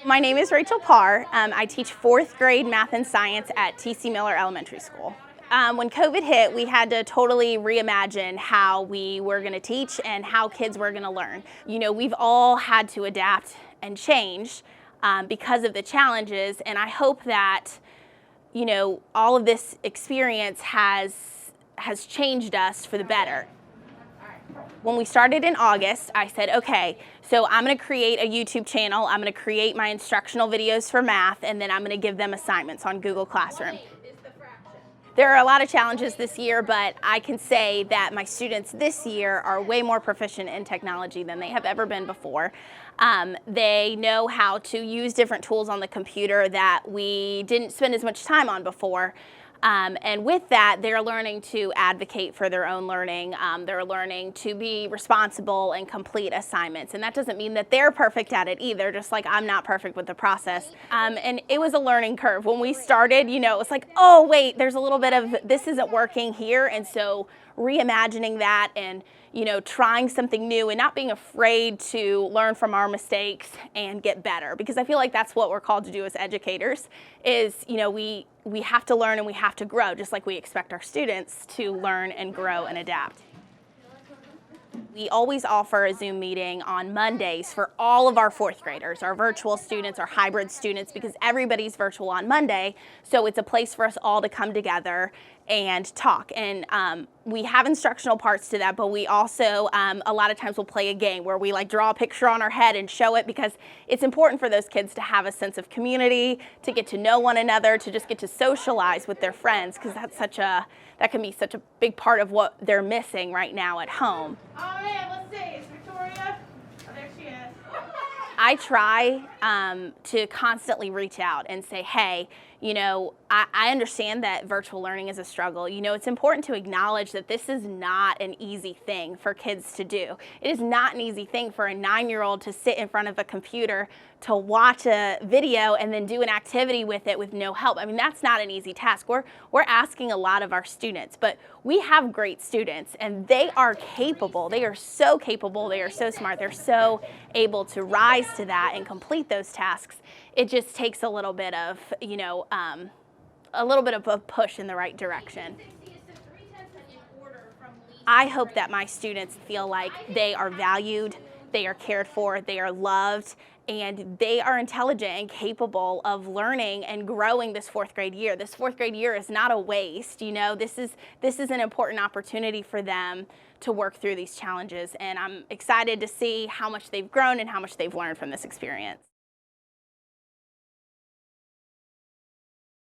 My name is Rachel Parr. I teach 4th grade math and science at T.C. Miller Elementary School. When COVID hit, we had to totally reimagine how we were going to teach and how kids were going to learn. You know, we've all had to adapt and change because of the challenges, and I hope that, you know, all of this experience has changed us for the better. When we started in August, I said, okay, so I'm going to create a YouTube channel, I'm going to create my instructional videos for math, and then I'm going to give them assignments on Google Classroom. There are a lot of challenges this year, but I can say that my students this year are way more proficient in technology than they have ever been before. They know how to use different tools on the computer that we didn't spend as much time on before. And with that, they're learning to advocate for their own learning. They're learning to be responsible and complete assignments. And that doesn't mean that they're perfect at it either, just like I'm not perfect with the process. And it was a learning curve. When we started, you know, it was like, oh, wait, there's a little bit of this isn't working here. And so reimagining that and, you know, trying something new and not being afraid to learn from our mistakes and get better. Because I feel like that's what we're called to do as educators is, you know, we have to learn and we have to grow, just like we expect our students to learn and grow and adapt. We always offer a Zoom meeting on Mondays for all of our 4th graders, our virtual students, our hybrid students, because everybody's virtual on Monday. So it's a place for us all to come together and talk. And we have instructional parts to that, but we also a lot of times we'll play a game where we like draw a picture on our head and show it, because it's important for those kids to have a sense of community, to get to know one another, to just get to socialize with their friends, because that can be such a big part of what they're missing right now at home. Oh man, let's see, is Victoria? Oh, there she is. I try to constantly reach out and say, hey, you know, I understand that virtual learning is a struggle. You know, it's important to acknowledge that this is not an easy thing for kids to do. It is not an easy thing for a 9-year-old to sit in front of a computer to watch a video and then do an activity with it with no help. I mean, that's not an easy task. We're asking a lot of our students, but we have great students and they are capable. They are so capable. They are so smart. They're so able to rise to that and complete those tasks. It just takes a little bit of, you know, a little bit of a push in the right direction. I hope that my students feel like they are valued, they are cared for, they are loved, and they are intelligent and capable of learning and growing this 4th grade year. This 4th grade year is not a waste, you know, this is an important opportunity for them to work through these challenges, and I'm excited to see how much they've grown and how much they've learned from this experience.